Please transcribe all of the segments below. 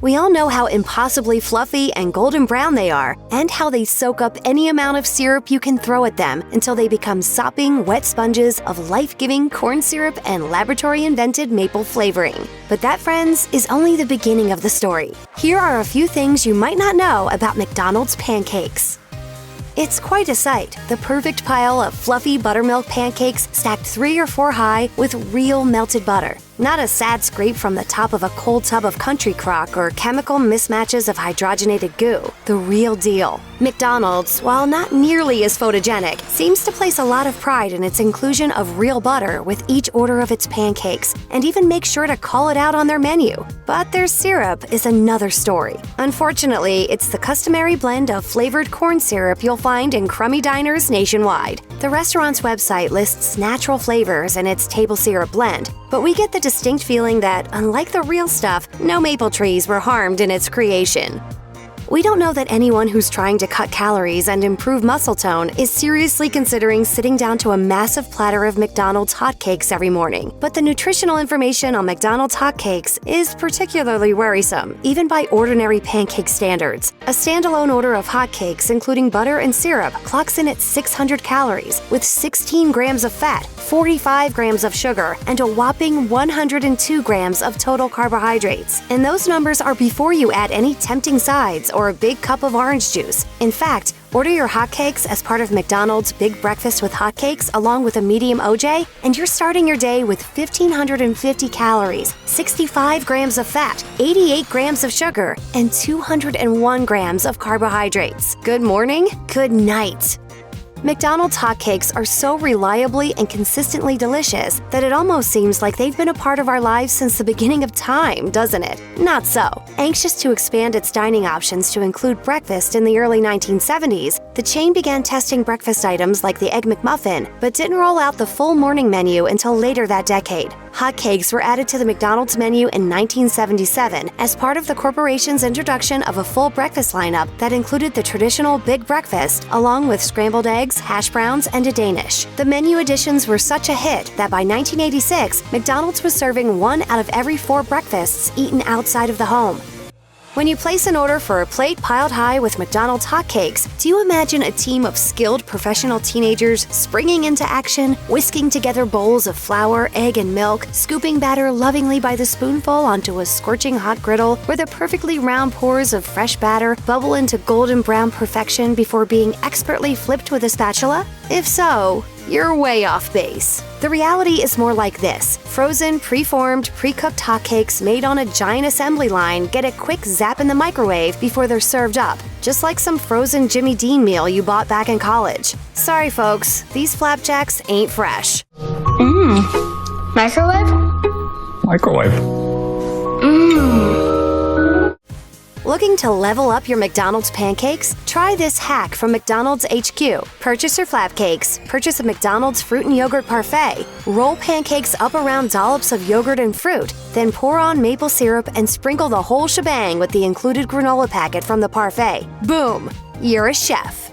We all know how impossibly fluffy and golden brown they are, and how they soak up any amount of syrup you can throw at them until they become sopping, wet sponges of life-giving corn syrup and laboratory-invented maple flavoring. But that, friends, is only the beginning of the story. Here are a few things you might not know about McDonald's pancakes. It's quite a sight, the perfect pile of fluffy buttermilk pancakes stacked 3 or 4 high with real melted butter. Not a sad scrape from the top of a cold tub of country crock or chemical mismatches of hydrogenated goo. The real deal. McDonald's, while not nearly as photogenic, seems to place a lot of pride in its inclusion of real butter with each order of its pancakes, and even make sure to call it out on their menu. But their syrup is another story. Unfortunately, it's the customary blend of flavored corn syrup you'll find in crummy diners nationwide. The restaurant's website lists natural flavors in its table syrup blend, but we get the distinct feeling that, unlike the real stuff, no maple trees were harmed in its creation. We don't know that anyone who's trying to cut calories and improve muscle tone is seriously considering sitting down to a massive platter of McDonald's hotcakes every morning. But the nutritional information on McDonald's hotcakes is particularly worrisome, even by ordinary pancake standards. A standalone order of hotcakes, including butter and syrup, clocks in at 600 calories, with 16 grams of fat, 45 grams of sugar, and a whopping 102 grams of total carbohydrates. And those numbers are before you add any tempting sides or a big cup of orange juice. In fact, order your hotcakes as part of McDonald's Big Breakfast with Hotcakes along with a medium OJ, and you're starting your day with 1,550 calories, 65 grams of fat, 88 grams of sugar, and 201 grams of carbohydrates. Good morning, good night. McDonald's hotcakes are so reliably and consistently delicious that it almost seems like they've been a part of our lives since the beginning of time, doesn't it? Not so. Anxious to expand its dining options to include breakfast in the early 1970s, the chain began testing breakfast items like the Egg McMuffin, but didn't roll out the full morning menu until later that decade. Hotcakes were added to the McDonald's menu in 1977 as part of the corporation's introduction of a full breakfast lineup that included the traditional Big Breakfast, along with scrambled eggs, hash browns, and a Danish. The menu additions were such a hit that by 1986, McDonald's was serving 1 out of every 4 breakfasts eaten outside of the home. When you place an order for a plate piled high with McDonald's hotcakes, do you imagine a team of skilled professional teenagers springing into action, whisking together bowls of flour, egg, and milk, scooping batter lovingly by the spoonful onto a scorching hot griddle where the perfectly round pores of fresh batter bubble into golden brown perfection before being expertly flipped with a spatula? If so, you're way off base. The reality is more like this. Frozen, pre-formed, pre-cooked hotcakes made on a giant assembly line get a quick zap in the microwave before they're served up, just like some frozen Jimmy Dean meal you bought back in college. Sorry folks, these flapjacks ain't fresh. Microwave? Looking to level up your McDonald's pancakes? Try this hack from McDonald's HQ. Purchase your flapcakes, purchase a McDonald's fruit and yogurt parfait, roll pancakes up around dollops of yogurt and fruit, then pour on maple syrup and sprinkle the whole shebang with the included granola packet from the parfait. Boom! You're a chef.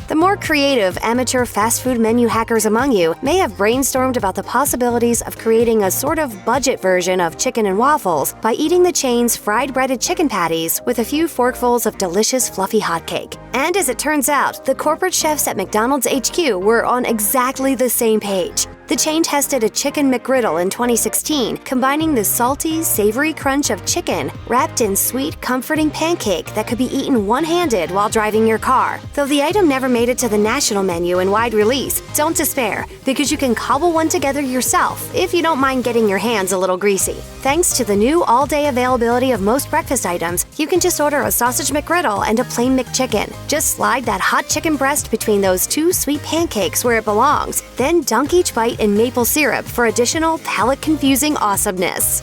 The more creative amateur fast food menu hackers among you may have brainstormed about the possibilities of creating a sort of budget version of chicken and waffles by eating the chain's fried breaded chicken patties with a few forkfuls of delicious fluffy hotcake. And as it turns out, the corporate chefs at McDonald's HQ were on exactly the same page. The chain tested a chicken McGriddle in 2016, combining the salty, savory crunch of chicken wrapped in sweet, comforting pancake that could be eaten one-handed while driving your car. Though the item never made it to the national menu in wide release, don't despair, because you can cobble one together yourself if you don't mind getting your hands a little greasy. Thanks to the new all-day availability of most breakfast items, you can just order a sausage McGriddle and a plain McChicken. Just slide that hot chicken breast between those 2 sweet pancakes where it belongs, then dunk each bite in maple syrup for additional palate-confusing awesomeness.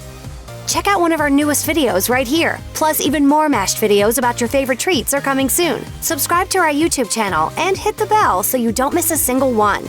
Check out one of our newest videos right here. Plus, even more mashed videos about your favorite treats are coming soon. Subscribe to our YouTube channel and hit the bell so you don't miss a single one.